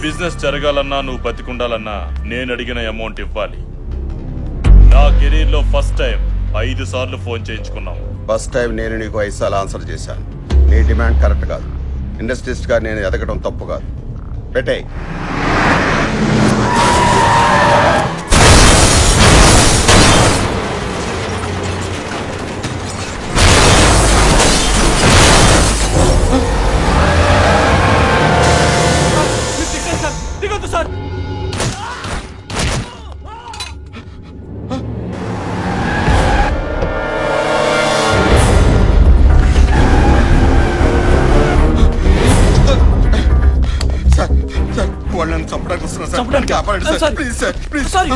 Business జరగాలన్నా నువ్వు బతికుండాలన్నా నేను అడిగిన అమౌంట్ ఇవ్వాలి. నా కెరీర్ లో ఫస్ట్ టైం 5 సార్లు ఫోన్ చేయించుకున్నావు. ఫస్ట్ టైం నేను నీకు 5 సార్లు ఆన్సర్ చేశాను. నీ డిమాండ్ కరెక్ట్ కాదు. ఇండస్ట్రీస్ట్ గా నేను ఎదగడం తప్పు కాదు. పెట్టే సార్. వాళ్ళని చంపడానికి వస్తున్నా సార్. కాపాడండి sir, please sir, please. Sir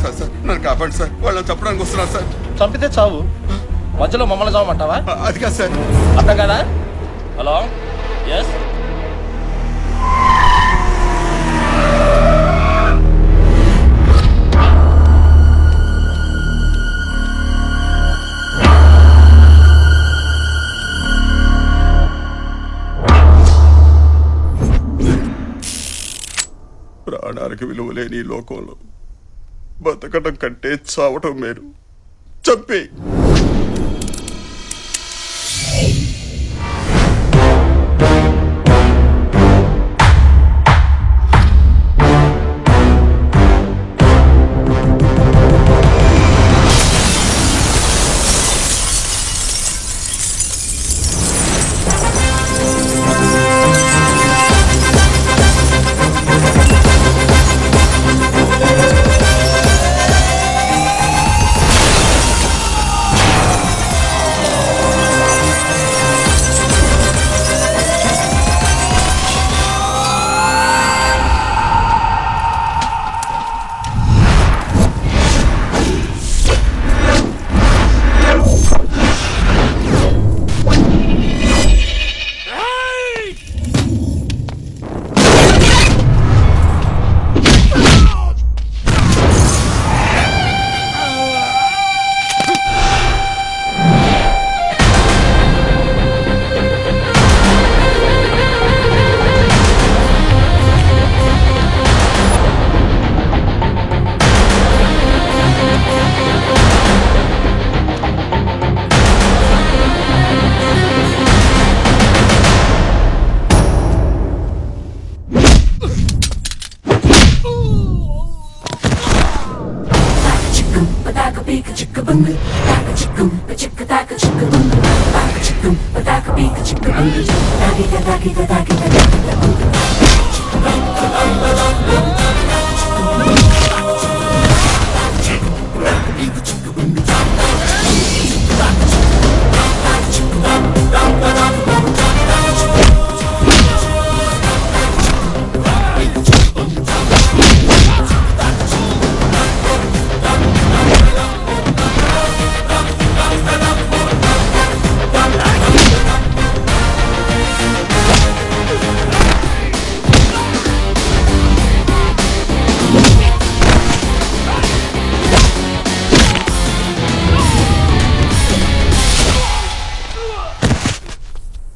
sir sir నన్ను కాపాడండి సార్. వాళ్ళని చంపడానికి వస్తున్నారు సార్. చంపితే చావు, మధ్యలో మమ్మల్ని చావమంటావా? అది కాదు సార్. అర్థం కదా? Hello, yes. ప్రాణానికి విలువ లేని ఈ లోకంలో బతకడం కంటే చావటం మేలు. చంపే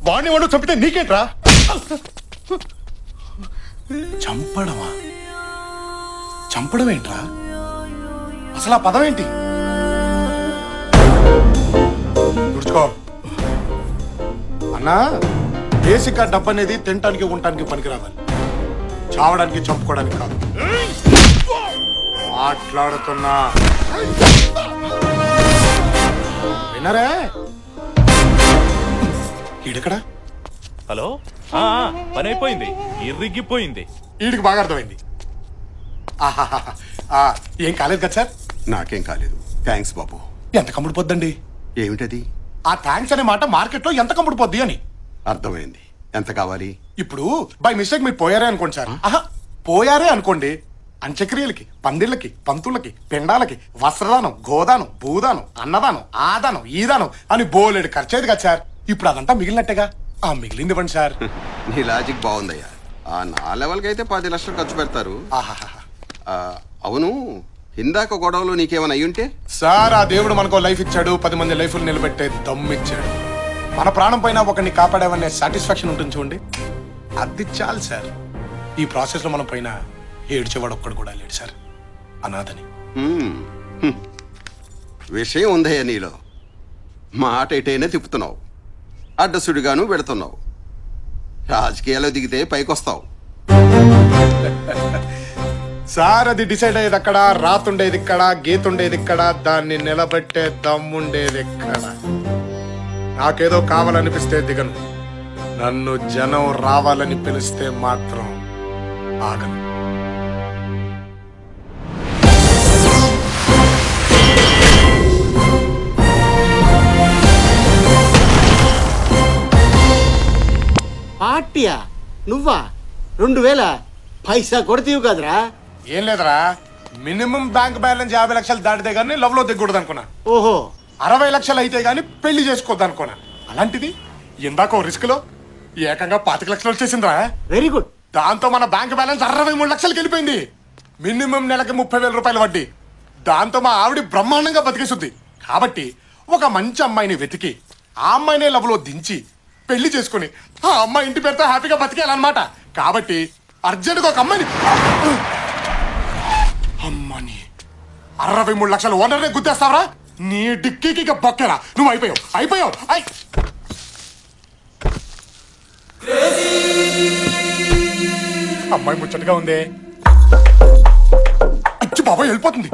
వాడిని వాడు చంపితే నీకేంట్రా? చంపడమా? చంపడం ఏంట్రా? అసలు ఆ పదం ఏంటి? గుర్చుకో అన్నా. బేసిక్ గా డబ్బు అనేది తినటానికి ఉండటానికి పనికి రావాలి, చావడానికి చంపుకోవడానికి కాదు. మాట్లాడుతున్నా వినరే? ఈడెక్కడా? హలో, పని అయిపోయింది, ఇరిగిపోయింది. ఈడికి బాగా అర్థమైంది. ఏం కాలేదు కదా సార్? నాకేం కాలేదు. థ్యాంక్స్ బాబు. ఎంత కమ్ముడు పొద్దండి? ఏమిటది? ఆ థ్యాంక్స్ అనే మాట మార్కెట్ లో ఎంత కమ్ముడు పొద్ది అని. అర్థమైంది. ఎంత కావాలి? ఇప్పుడు బై మిస్టేక్ మీరు పోయారే అనుకోండి సార్. పోయారే అనుకోండి, అంత్యక్రియలకి, పందిళ్ళకి, పంతులకి, పిండాలకి, వస్త్రదానం, గోదానం, భూదానం, అన్నదానం, ఆదానం, ఈదానం అని బోలెడు ఖర్చేది కదా సార్. ఇప్పుడు అదంతా మిగిలినట్టేగా. ఆ మిగిలింది ఇవ్వండి సార్. నీ లాజిక్ బాగుందయ్యా. నా లెవెల్కి అయితే 10 లక్షలు ఖర్చు పెడతారు. అవును, ఇందాక గొడవలో నీకేమైనా అయ్యుంటే? సార్, ఆ దేవుడు మనకో లైఫ్ ఇచ్చాడు, 10 మంది లైఫ్లు నిలబెట్టే దమ్మిచ్చాడు. మన ప్రాణం పైన ఒకరిని కాపాడామనే సాటిస్ఫాక్షన్ ఉంటుంది చూడండి, అది చాలు సార్. ఈ ప్రాసెస్ లో మనం పైన ఏడ్చేవాడు ఒక్కడు కూడా లేడు సార్, అనాథని. విషయం ఉందయ్యా నీలో. మాట ఎటైనా తిప్పుతున్నావు, అడ్డసుడిగాను పెడుతున్నావు. రాజకీయాల్లో దిగితే పైకొస్తావు. సార్ అది డిసైడ్ అయ్యేది అక్కడ, రాతుండేది ఇక్కడ, గీతుండేది ఇక్కడ, దాన్ని నిలబెట్టే దమ్ముండేది ఎక్కడ. నాకేదో కావాలనిపిస్తే దిగను, నన్ను జనం రావాలని పిలిస్తే మాత్రం ఆగను. పార్టీయా? నువ్వా? 2000 పైసా కొడతీవు కదరా? ఏం లేదరా, మినిమం బ్యాంక్ బ్యాలెన్స్ 50 లక్షలు దాటితే గానీ లవ్ లో దిగకూడదు అనుకున్నా. ఓహో, 60 లక్షలు అయితే గానీ పెళ్లి చేసుకోవద్దు అనుకున్నా. అలాంటిది ఇందాక రిస్క్ లో ఏకంగా 25 లక్షలు వచ్చేసిందిరా. Very good. దాంతో మన బ్యాంక్ బ్యాలెన్స్ 63 లక్షలకి వెళ్ళిపోయింది. మినిమం నెలకి 30,000 రూపాయలు వడ్డీ. దాంతో మా ఆవిడ బ్రహ్మాండంగా బతికేసుద్ది. కాబట్టి ఒక మంచి అమ్మాయిని వెతికి ఆ అమ్మాయినే లవ్ లో దించి పెళ్లి చేసుకుని ఆ అమ్మాయి ఇంటి పేరుతో హ్యాపీగా బతికేయాలన్నమాట. కాబట్టి అర్జెంట్గా ఒక అమ్మాయిని అమ్మని 63 లక్షలు ఓనర్నే గుద్దేస్తావరా? నీ డిక్కీకి బొక్కేరా, నువ్వు అయిపోయావు. అమ్మాయి ముచ్చటగా ఉందే. అచ్చి బాబాయ్ వెళ్ళిపోతుంది.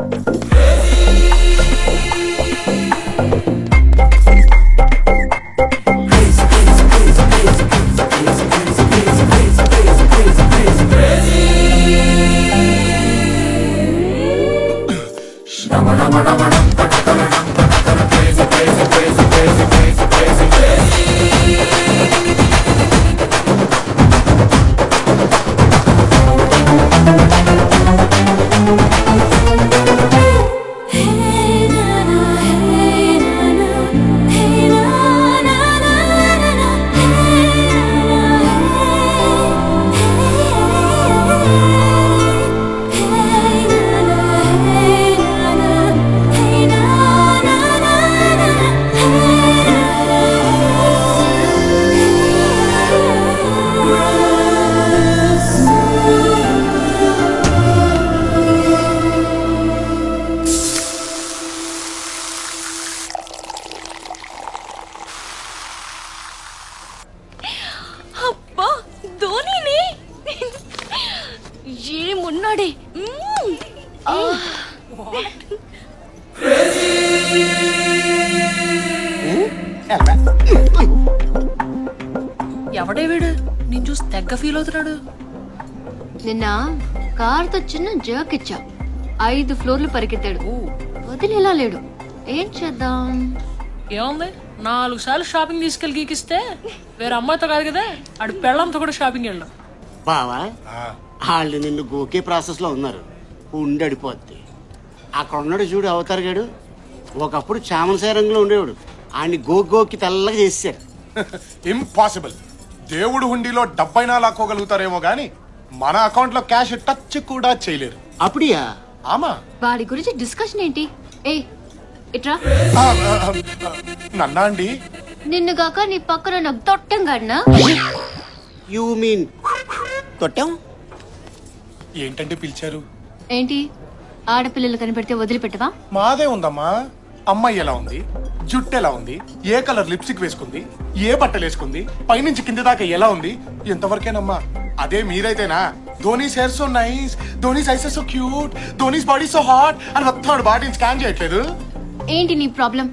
ఏమున్నాడే. ఎవడే వీడు? నేను చూసి తెగ్గ ఫీల్ అవుతున్నాడు. నిన్న కార్తో చిన్న జర్క్ ఇచ్చా, 5 ఫ్లోర్లు పరిగెత్తాడు. వదిలేలా లేడు. ఏం చేద్దాం? ఏముంది, 4 సార్లు షాపింగ్ తీసుకెళ్ళి గీకిస్తే వేరే అమ్మాయితో కాదు కదా, ఆడు పెళ్ళంతో కూడా షాపింగ్ వెళ్ళాం. బావా, వాళ్ళు నిన్ను గోకే ప్రాసెస్ లో ఉన్నారు. ఉండడిపోద్ది. అక్కడ ఉన్నాడు చూడు అవతార్ గాడు, ఒకప్పుడు చామనసాయ రంగులో ఉండేవాడు. ఆయన్ని గోకి తెల్లగా చేశారు. ఇంపాసిబుల్. దేవుడు హుండీలో 70 లాక్కోగలుగుతారేమో గాని మన అకౌంట్ లో క్యాష్ టచ్ కూడా చేయలేరు. అప్పుడియా? ఆమా. వాడి గురించి డిస్కషన్ ఏంటి? ఏ ఇట్రా. నన్నా అండి? నిన్నుగాక నీ పక్కన నాకు తొట్టం గాడినా? You mean తొట్టం? ఏంటంటే పిలిచారు? ఏంటి, ఆడపిల్లలు కనిపెడితే వదిలిపెట్టవా? మాదే ఉందమ్మా. అమ్మాయి ఎలా ఉంది, జుట్టు ఎలా ఉంది, ఏ కలర్ లిప్స్టిక్ వేసుకుంది, ఏ బట్టలు వేసుకుంది, పైనుంచి కింది దాకా ఎలా ఉంది, ఎంతవరకేనమ్మా. అదే మీరైతేనా Dhoni's hair so nice, Dhoni's eyes so cute, Dhoni's body so hot అని మొత్తం బాడీని స్కాన్ చేయట్లేదు. ఏంటి నీ ప్రాబ్లం?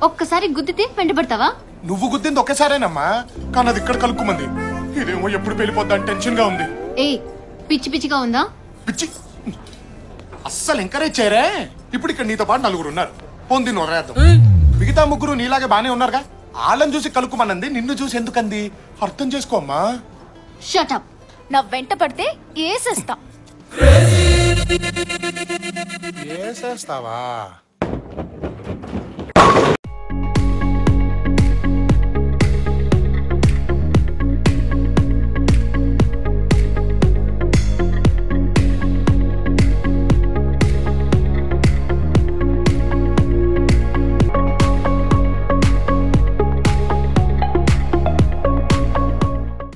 ఒక్కసారి గుద్దితే వెంటబడతావా? నువ్వు గుద్దింది ఒకేసారేనమ్మా, కానీ అది ఇక్కడ కలుక్కుమంది. ఇదేమో ఎప్పుడు వెళ్ళిపోద్దని టెన్షన్ గా ఉంది. ఏ పిచ్చి పిచ్చిగా ఉందా? పిచ్చి అస్సలు ఎంకరేజ్ చేయరే. ఇప్పుడు ఇక్కడ నీతో పాటు 4 ఉన్నారు. పొంది నొరేద్దాం. మిగతా 3 నీలాగే బానే ఉన్నారుగా. వాళ్ళని చూసి కలుక్కుమనంది, నిన్ను చూసి ఎందుకంది అర్థం చేసుకోమ్మా. Shut up. నా వెంట పడితే ఏసేస్తా. ఏసేస్తావా?